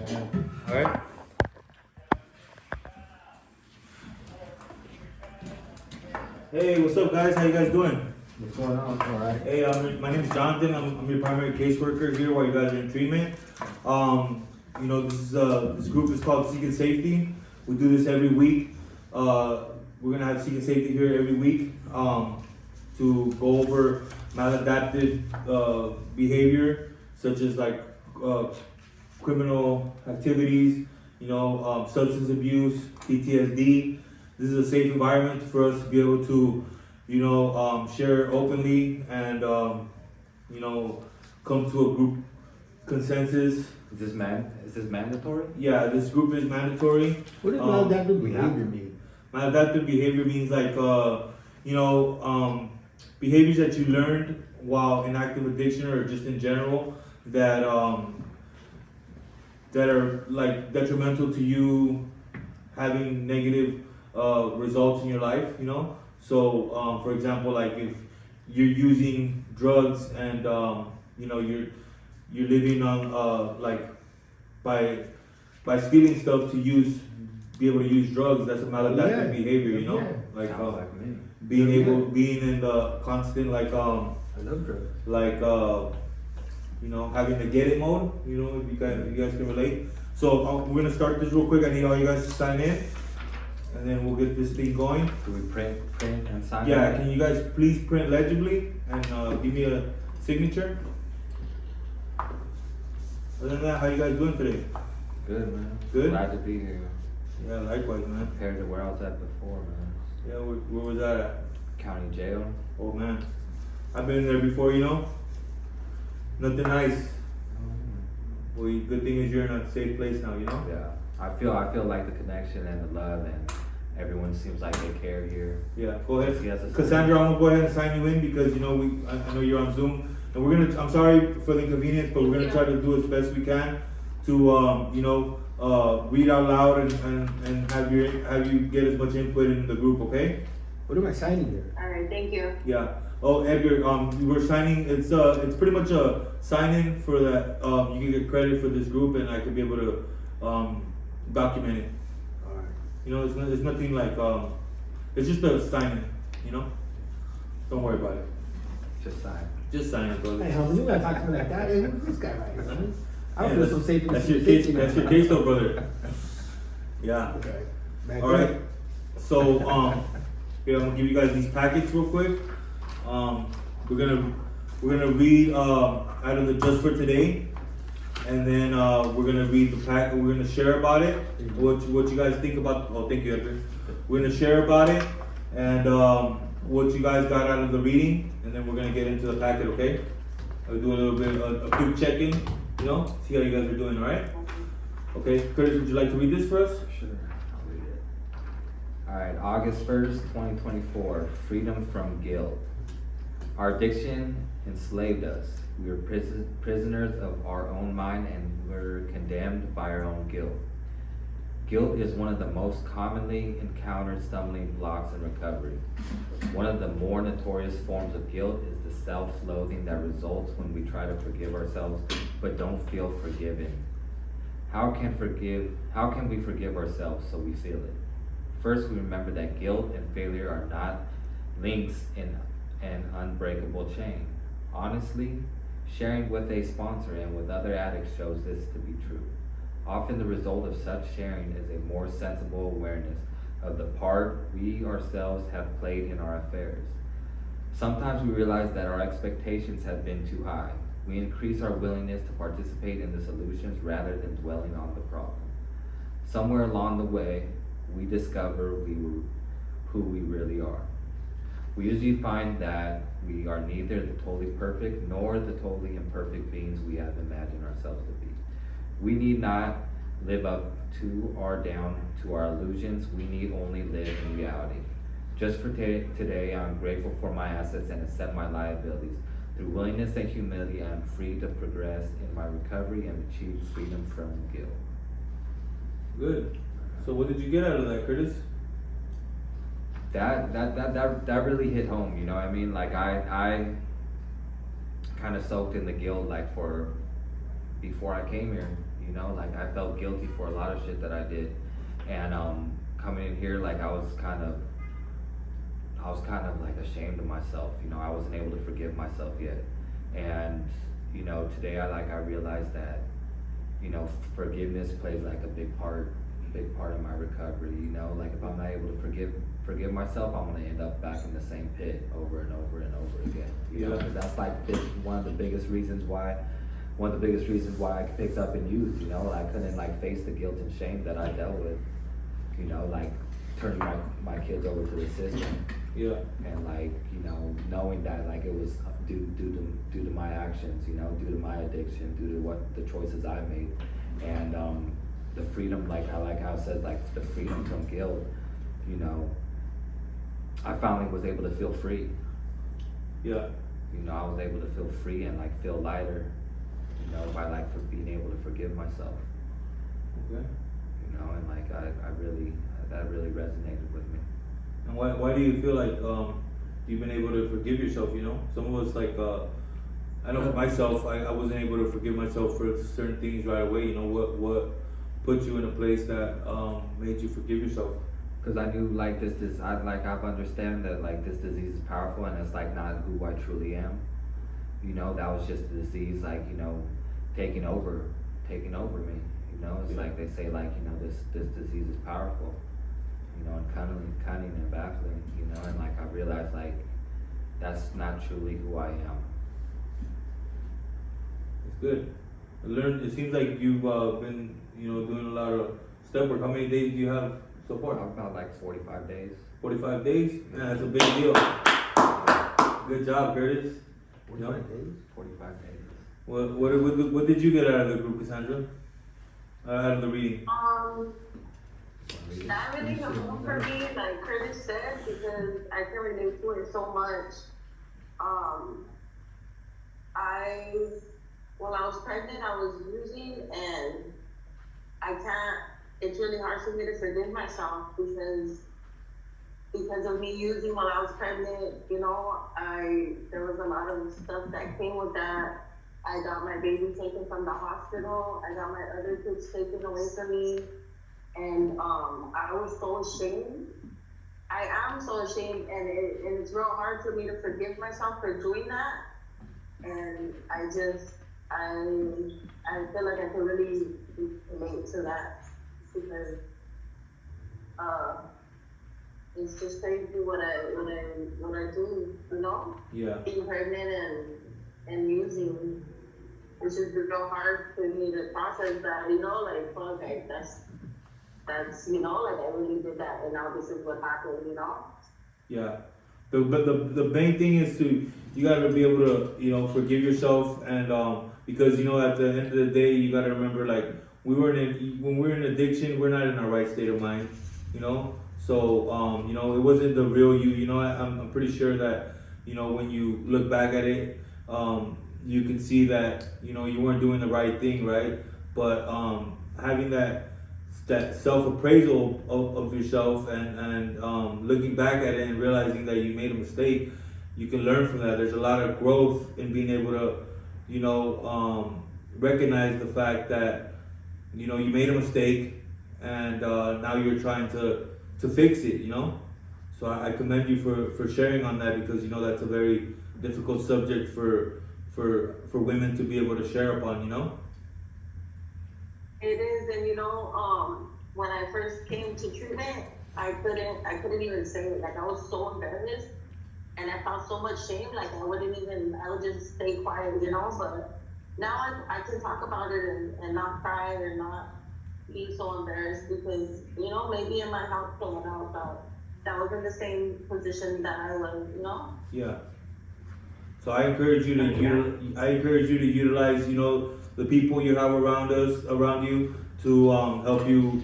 All right. Hey, what's up, guys? How you guys doing? What's going on? All right. Hey, my name is Jonathan. I'm your primary caseworker here while you guys are in treatment. This group is called Seek and Safety. We do this every week. We're gonna have Seek and Safety here every week to go over maladaptive behavior, such as like criminal activities, substance abuse, PTSD. This is a safe environment for us to be able to, share openly and, come to a group consensus. Is this mandatory? Yeah, this group is mandatory. What does maladaptive behavior mean? Maladaptive behavior means like, behaviors that you learned while in active addiction or just in general that are like detrimental to you having negative results in your life, So, for example, like if you're using drugs and you're living on like by stealing stuff to be able to use drugs, that's a maladaptive behavior, Like Sounds like me. being in the constant like I love drugs. like having the get it mode, if you guys can relate. So we're gonna start this real quick. I need all you guys to sign in, and then we'll get this thing going. Do we print and sign? Yeah, it? can you guys please print legibly and give me a signature? Other than that, how you guys doing today? Good, man. Good? Glad to be here. Yeah, likewise, man. Compared to where I was at before, man. Yeah, where was that at? County jail. Oh man, I've been there before, Nothing nice. Well, good thing is you're in a safe place now, Yeah. I feel like the connection and the love and everyone seems like they care here. Yeah, go ahead. Yes, it's- Cassandra, I'm gonna go ahead and sign you in because I know you're on Zoom, and I'm sorry for the inconvenience, but we're gonna try to do as best we can to read out loud and have you get as much input in the group, okay? What am I signing there? All right, thank you. Yeah. Oh, Edgar, we're signing. It's pretty much a sign in for that. You can get credit for this group, and I could be able to document it. All right. It's nothing like it's just a sign in. Don't worry about it. Just sign. Just sign it, brother. Hey, homie, you gotta talk to me like that. Hey, who's this guy right here, homie? I Yeah, don't feel so safe in That's this your case. situation That's your now. case, though, brother. Yeah. Okay. Man, All right. So here I'm gonna give you guys these packets real quick. We're gonna read out of the Just for Today, and then we're gonna read the pack. We're gonna share about it. What you guys think about? Oh, thank you, Edgar. We're gonna share about it and what you guys got out of the reading, and then we're gonna get into the packet. Okay? I'll do a little bit a quick check-in. See how you guys are doing. All right? Okay, Curtis, would you like to read this for us? Sure. I'll read it. Alright, August 1st, 2024. Freedom from guilt. Our addiction enslaved us. We were prisoners of our own mind and were condemned by our own guilt. Guilt is one of the most commonly encountered stumbling blocks in recovery. One of the more notorious forms of guilt is the self-loathing that results when we try to forgive ourselves but don't feel forgiven. How can we forgive ourselves so we feel it? First, we remember that guilt and failure are not links in an unbreakable chain. Honestly, sharing with a sponsor and with other addicts shows this to be true. Often the result of such sharing is a more sensible awareness of the part we ourselves have played in our affairs. Sometimes we realize that our expectations have been too high. We increase our willingness to participate in the solutions rather than dwelling on the problem. Somewhere along the way, we discover who we really are. We usually find that we are neither the totally perfect nor the totally imperfect beings we have imagined ourselves to be. We need not live up to or down to our illusions. We need only live in reality. Just for today, I'm grateful for my assets and accept my liabilities. Through willingness and humility, I am free to progress in my recovery and achieve freedom from guilt. Good. So what did you get out of that, Curtis? That really hit home, I mean? Like I kind of soaked in the guilt like before I came here, you know, like I felt guilty for a lot of shit that I did. And coming in here, like I was kind of like ashamed of myself, you know, I wasn't able to forgive myself yet. And, you know, today I realized that, you know, forgiveness plays like a big part of my recovery, you know, like if I'm not able to forgive myself, I'm gonna end up back in the same pit over and over and over again. You know, 'cause that's like one of the biggest reasons why I picked up in youth, you know, I couldn't like face the guilt and shame that I dealt with, you know, like turning my kids over to the system. Yeah. And like, you know, knowing that like it was due to my actions, you know, due to my addiction, due to what the choices I made. And the freedom, like how it says, like the freedom from guilt, you know, I finally was able to feel free. Yeah. You know, I was able to feel free and like feel lighter, you know, by like for being able to forgive myself. Okay. You know, and like that really resonated with me. And why do you feel like you've been able to forgive yourself? You know, some of us like I know for myself, I wasn't able to forgive myself for certain things right away. You know, what put you in a place that made you forgive yourself? Because I knew like I've understand that like this disease is powerful and it's like not who I truly am. You know, that was just a disease, like, you know, taking over me. You know, it's like they say, like, you know, this disease is powerful. You know, and cunning and baffling. You know, and like I realized like that's not truly who I am. It's good. It seems like you've been, you know, doing a lot of step work. How many days do you have so far? About like 45 days. 45 days? Man, that's a big deal. Good job, Curtis. 45 days? 45 days. What did you get out of the group, Cassandra? Out of the reading? Not really helpful for me, like Curtis said, because I can relate to it so much. When I was pregnant, I was using, and it's really hard for me to forgive myself because of me using while I was pregnant. You know, there was a lot of stuff that came with that. I got my baby taken from the hospital. I got my other kids taken away from me. And I was so ashamed. I am so ashamed, and it's real hard for me to forgive myself for doing that. And I feel like I can really relate to that because it's just crazy what I do, you know? Yeah. Being pregnant and using, it's just real hard for me to process that, you know, like, okay, that's, you know, like I really did that and now this is what happened, you know? Yeah. The main thing is you gotta be able to, you know, forgive yourself, and because, you know, at the end of the day, you gotta remember, like, when we're in addiction, we're not in our right state of mind, you know? So, you know, it wasn't the real you, you know, I'm pretty sure that, you know, when you look back at it, you can see that, you know, you weren't doing the right thing, right? But having that self-appraisal of yourself and looking back at it and realizing that you made a mistake, you can learn from that. There's a lot of growth in being able to, you know, recognize the fact that, you know, you made a mistake and now you're trying to fix it, you know? So I commend you for sharing on that, because, you know, that's a very difficult subject for women to be able to share upon, you know? It is, and you know, when I first came to treatment, I couldn't even say it. Like, I was so embarrassed, and I felt so much shame. Like, I would just stay quiet, you know. But now I can talk about it and not cry or not be so embarrassed, because, you know, maybe it might help someone else out that was in the same position that I was, you know. Yeah. So I encourage you to utilize, you know, the people you have around you to help you,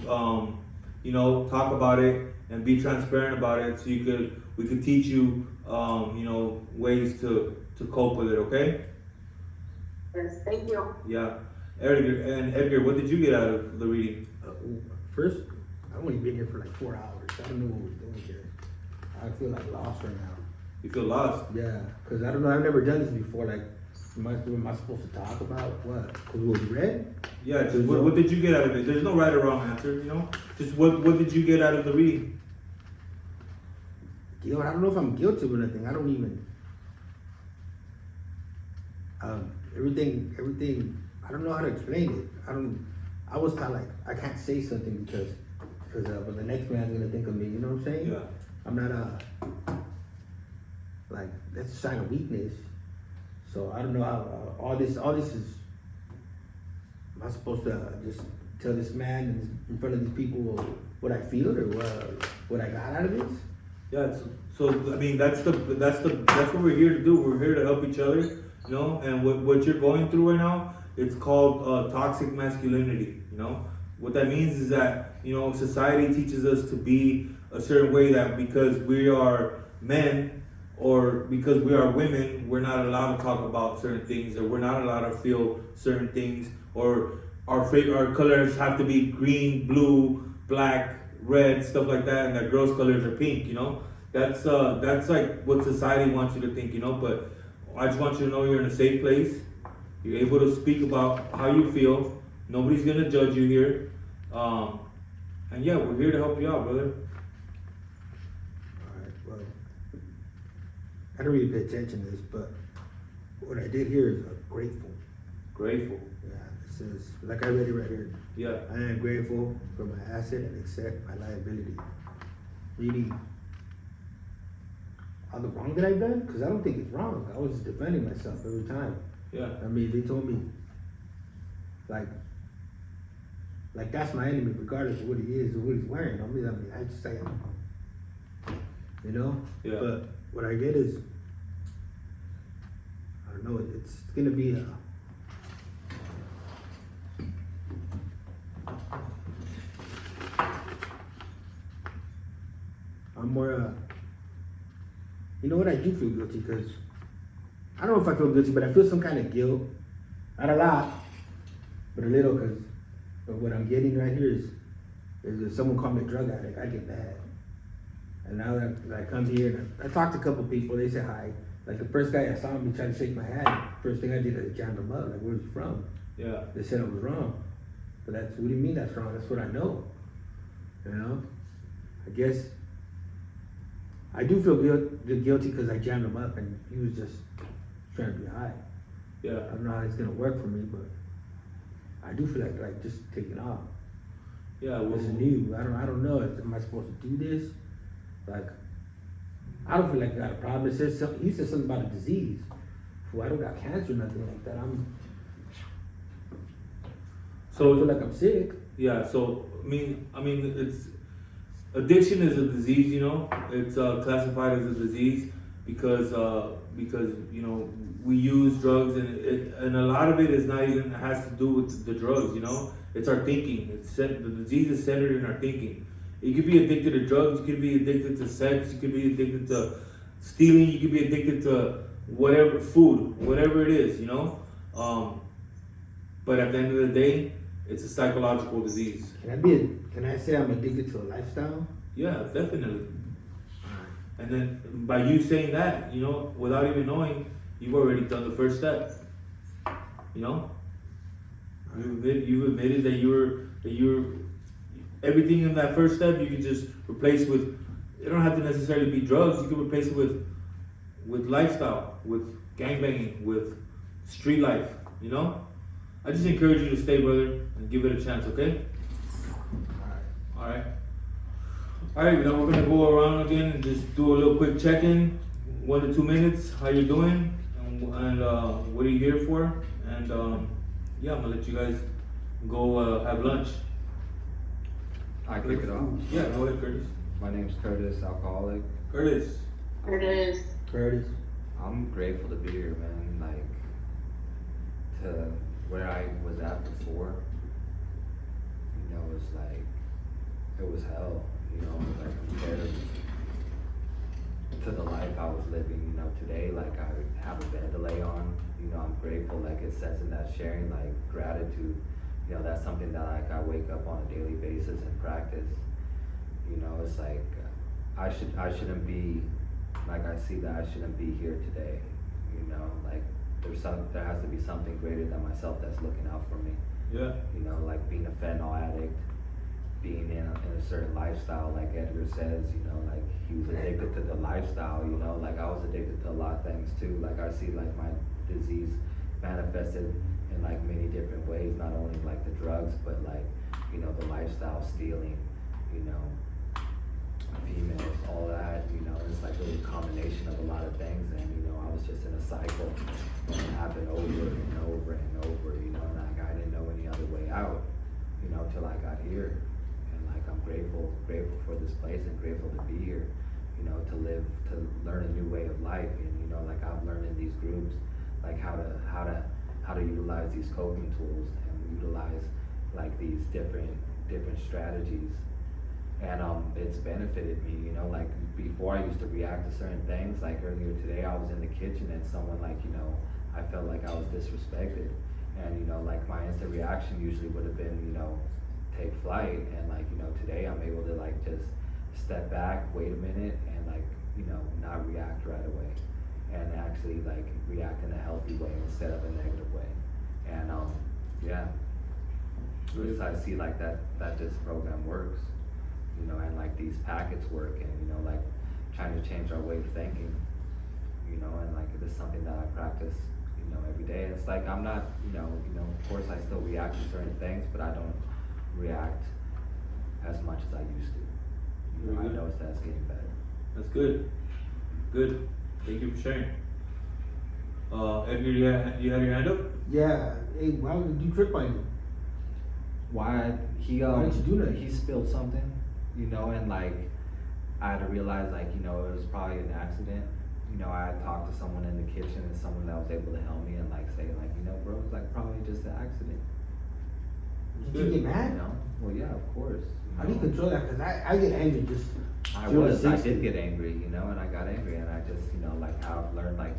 you know, talk about it and be transparent about it, so we could teach you, you know, ways to cope with it. Okay? Yes, thank you. Yeah, Edgar, what did you get out of the reading? First, I've only been here for like 4 hours. I don't know what we're doing here. I feel like lost right now. You feel lost? Yeah, because I don't know, I've never done this before. Like, Am I supposed to talk about what? Cause it was red? Yeah, just what did you get out of it? There's no right or wrong answer, you know? Just what did you get out of the reading? Yo, I don't know if I'm guilty or anything. I don't even. Everything. I don't know how to explain it. I was kind of like I can't say something because but the next man's gonna think of me. You know what I'm saying? Yeah. I'm not like that's a sign of weakness. So I don't know how all this is. Am I supposed to just tell this man in front of these people what I feel or what I got out of this? Yeah, so I mean that's what we're here to do. We're here to help each other, you know. And what you're going through right now, it's called toxic masculinity. You know, what that means is that society teaches us to be a certain way, that because we are men or because we are women, we're not allowed to talk about certain things, or we're not allowed to feel certain things, or our colors have to be green, blue, black, red, stuff like that, and that girls' colors are pink, you know? That's like what society wants you to think, you know? But I just want you to know you're in a safe place. You're able to speak about how you feel. Nobody's gonna judge you here. And yeah, we're here to help you out, brother. Alright, well, I don't really pay attention to this, but what I did here is grateful. Grateful. Yeah, it says, like I read it right here. Yeah. I am grateful for my asset and accept my liability. Really, all the wrong that I've done, because I don't think it's wrong. I was defending myself every time. Yeah. I mean, they told me, like that's my enemy, regardless of what he is or what he's wearing. I mean, I just say, you know. Yeah. But what I get is, I don't know. It's gonna be a. I'm more. You know what? I do feel guilty because I don't know if I feel guilty, but I feel some kind of guilt. Not a lot, but a little, because what I'm getting right here is if someone called me a drug addict, I get mad. And now that I come here and I talked to a couple people, they said hi. Like the first guy I saw me trying to shake my hand, first thing I did is jammed him up. Like, where's he from? Yeah. They said I was wrong. But what do you mean that's wrong? That's what I know. You know? I guess I do feel guilty because I jammed him up and he was just trying to be high. Yeah. I don't know how it's gonna work for me, but I do feel like just taking off. Yeah. Well, This is new. I don't know. Am I supposed to do this? Like, I don't feel like I got a problem. He said something about a disease. Well, I don't got cancer or nothing like that. I don't feel like I'm sick. Yeah. So I mean, it's addiction is a disease. You know, it's classified as a disease because we use drugs, and a lot of it is not even has to do with the drugs. You know, it's our thinking. The disease is centered in our thinking. You could be addicted to drugs. You could be addicted to sex. You could be addicted to stealing. You could be addicted to whatever food, whatever it is. You know, but at the end of the day, it's a psychological disease. Can I say I'm addicted to a lifestyle? Yeah, definitely. And then by you saying that, you know, without even knowing, you've already done the first step. You know, you've admitted that you're everything in that first step. You can just replace with. It don't have to necessarily be drugs. You can replace it with lifestyle, with gangbanging, with street life. You know, I just encourage you to stay, brother, and give it a chance. Okay. All right. All right, now we're gonna go around again and just do a little quick check-in, 1 to 2 minutes. How you doing? And what are you here for? And yeah, I'm gonna let you guys go have lunch. I kick it off. Yeah, go ahead, Curtis. My name's Curtis, alcoholic. Curtis. Curtis. I'm grateful to be here, man. Like, to where I was at before, you know, it's like, it was hell, you know, like compared to the life I was living, you know, today. Like, I have a bed to lay on, you know, I'm grateful. Like it says in that sharing, like gratitude, you know, that's something that like I wake up on a daily basis and practice. You know, it's like I shouldn't be, like I see that I shouldn't be here today, you know, like there has to be something greater than myself that's looking out for me. Yeah. You know, like being a fentanyl addict, being in a certain lifestyle, like Edgar says, you know, like he was addicted to the lifestyle, you know, like I was addicted to a lot of things too. Like I see like my disease manifested in like many different ways, not only like the drugs, but like, you know, the lifestyle, stealing, you know, females, all that, you know, it's like a combination of a lot of things. And, you know, I was just in a cycle and it happened over and over and over, you know, and like I didn't know any other way out, you know, till I got here. And like I'm grateful for this place and grateful to be here, you know, to learn a new way of life. And, you know, like I've learned in these groups, like how to utilize these coping tools and utilize like these different strategies. And it's benefited me, you know, like before I used to react to certain things, like earlier today I was in the kitchen and someone like, you know, I felt like I was disrespected. And, you know, like my instant reaction usually would have been, you know, take flight. And like, you know, today I'm able to like just step back, wait a minute, and like, you know, not react right away. And actually like react in a healthy way instead of a negative way. And yeah, because I see like that this program works. You know, and like these packets work, and you know, like trying to change our way of thinking, you know, and like it is something that I practice, you know, every day. It's like I'm not, you know, of course I still react to certain things, but I don't react as much as I used to. You know, I noticed that's getting better. That's good. Good. Thank you for sharing. Edgar, you had your hand up? Yeah. Hey, why did you trip on him? Why he Why did you do that? He spilled something, you know, and like I had to realize like, you know, it was probably an accident. You know, I had talked to someone in the kitchen and someone that was able to help me and like say like, you know, bro, it's like probably just an accident. Did you get You mad? know? Well, yeah, of course. How do you control that? Because I get angry just. I 0 to I 60. did get angry, you know, and I got angry, and I just, you know, like how I've learned, like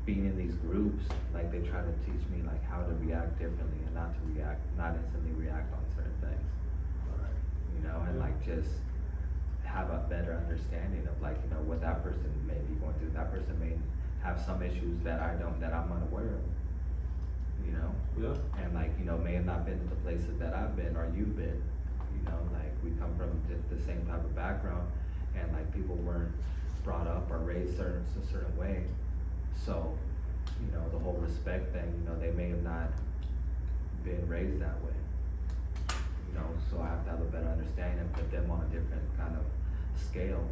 being in these groups, like they try to teach me like how to react differently and not instantly react on certain things, you know, and like just have a better understanding of like, you know, what that person may be going through. That person may have some issues that I'm unaware of, you know. Yeah. And like, you know, may have not been to the places that I've been or you've been. You know, like we come from the same type of background, and like people weren't brought up or raised a certain way. So, you know, the whole respect thing, you know, they may have not been raised that way. You know, so I have to have a better understanding and put them on a different kind of scale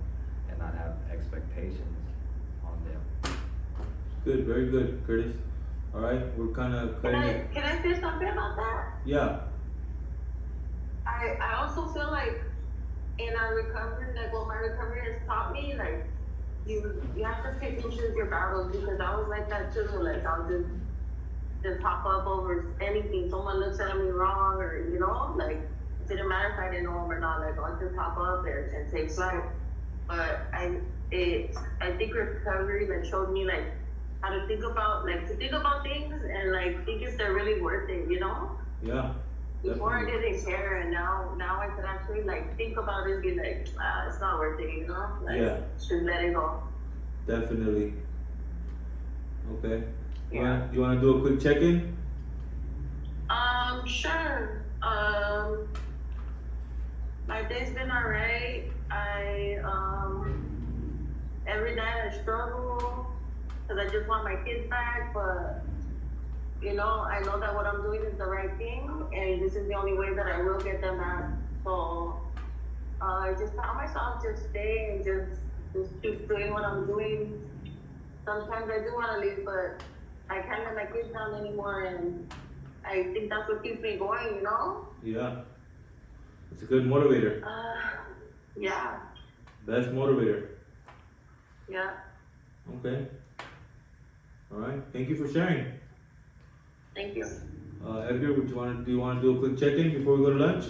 and not have expectations on them. Good, very good, Curtis. All right, we're kind of cutting it. Can I say something about that? Yeah. I also feel like in our recovery, like what my recovery has taught me, like you have to pick and choose your battles, because I was like that too. Like I'll just hop up over anything. Someone looks at me wrong, or you know, like it didn't matter if I didn't know them or not. Like I'll just hop up and take flight. But I think recovery like showed me like how to think about things and like think if they're really worth it, you know? Yeah. Before I Definitely. didn't care, and now I can actually like think about it and be like, it's not worth it, you know? Like, Yeah. just let it go. Definitely. Okay. Yeah. You wanna do a quick check-in? Sure. My day's been alright. Every night I struggle because I just want my kids back, but you know, I know that what I'm doing is the right thing, and this is the only way that I will get them back. So I just tell myself just stay and just keep doing what I'm doing. Sometimes I do want to leave, but I can't let my kids down anymore, and I think that's what keeps me going, you know? Yeah. It's a good motivator. Yeah, Best motivator. yeah. Okay. All right. Thank you for sharing. Thank you. Edgar, do you want to do a quick check-in before we go to lunch?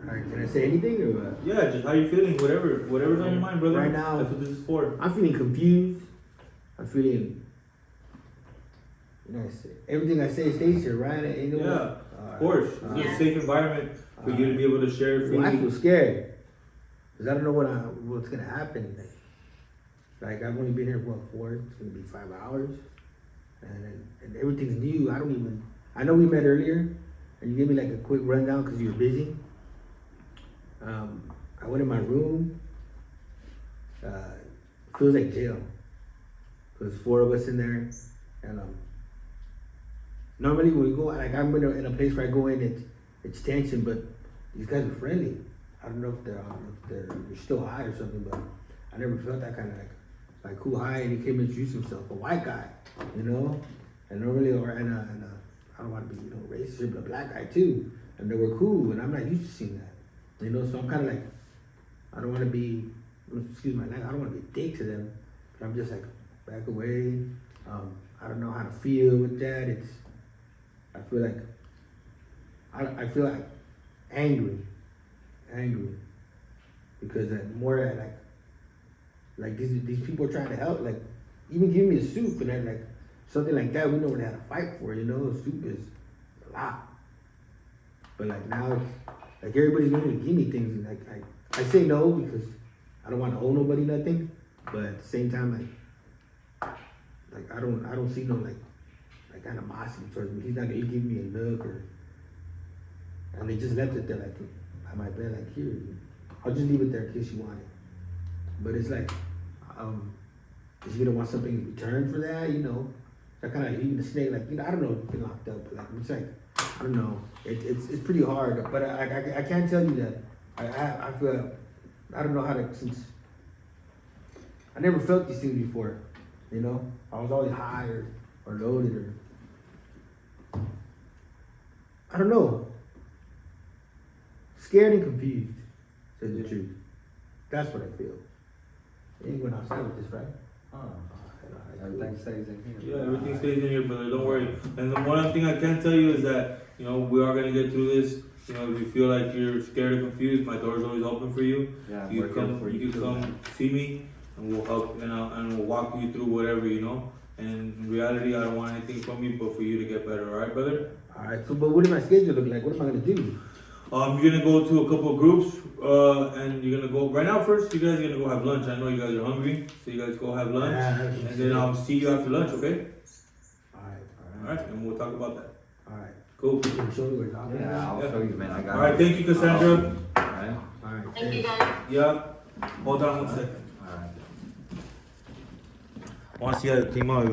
Alright, can I say anything or what? Yeah, just how you feeling, whatever's on your mind, brother. Right now- That's what this is for. I'm feeling confused. I'm feeling. You know, everything I say stays here, right? Ain't no- Yeah, of course. It's Yeah. a safe environment for you to be able to share Well, I freely. feel scared because I don't know what's gonna happen. Like I've only been here for 4. It's gonna be 5 hours. and everything's new. I know we met earlier, and you gave me like a quick rundown because you were busy. I went in my room. Feels like jail. There's 4 of us in there, and normally when we go, like I'm in a place where I go in, it's tension, but these guys are friendly. I don't know if they're still high or something, but I never felt that kind of like cool high. And he came and introduced himself, a white guy, you know, and normally I don't want to be racist, but a black guy too, and they were cool, and I'm not used to seeing that, you know. So I'm kind of like, I don't want to be, excuse my language, I don't want to be a dick to them, but I'm just like back away. I don't know how to feel with that. I feel like angry because like these people are trying to help, like even giving me a soup and like something like that. We know what they had to fight for, you know. Soup is a lot, but like now it's like everybody's going to give me things, and like I say no because I don't want to owe nobody nothing, but at the same time like I don't see no like animosity towards me. He's not gonna give me a look and they just left it there like on my bed, like here, I'll just leave it there in case you want it. But it's like, is he gonna want something in return for that, you know? So I kind of like even the snake, like, you know, I don't know if been locked up, but like it's like, I don't know, it's pretty hard. But I can't tell you that I feel, I don't know how to, since I never felt these things before, you know. I was always high or loaded or I don't know. Scared and confused, says the truth. That's what I feel. You ain't going outside with this, right? Everything stays in here. Yeah, everything stays in here, brother. Don't worry. And the one thing I can tell you is that, you know, we are gonna get through this. You know, if you feel like you're scared or confused, my door's always open for you. Yeah, You can come see me, and we'll help, and we'll walk you through whatever, you know. And in reality, I don't want anything from you, but for you to get better. All right, brother? All right. So, but what does my schedule look like? What am I gonna do? You're gonna go to a couple of groups, and you're gonna go right now. First, you guys are gonna go have lunch. I know you guys are hungry, so you guys go have lunch, and then I'll see you after lunch. Okay? All All right, and we'll talk about that. right. Cool. Can you show me where it's at? Yeah, I'll show you, man. I got All right, thank you, Cassandra. Alright. All right. Thank you guys. Yeah. Hold on 1 second. Alright. I want to see how it came out.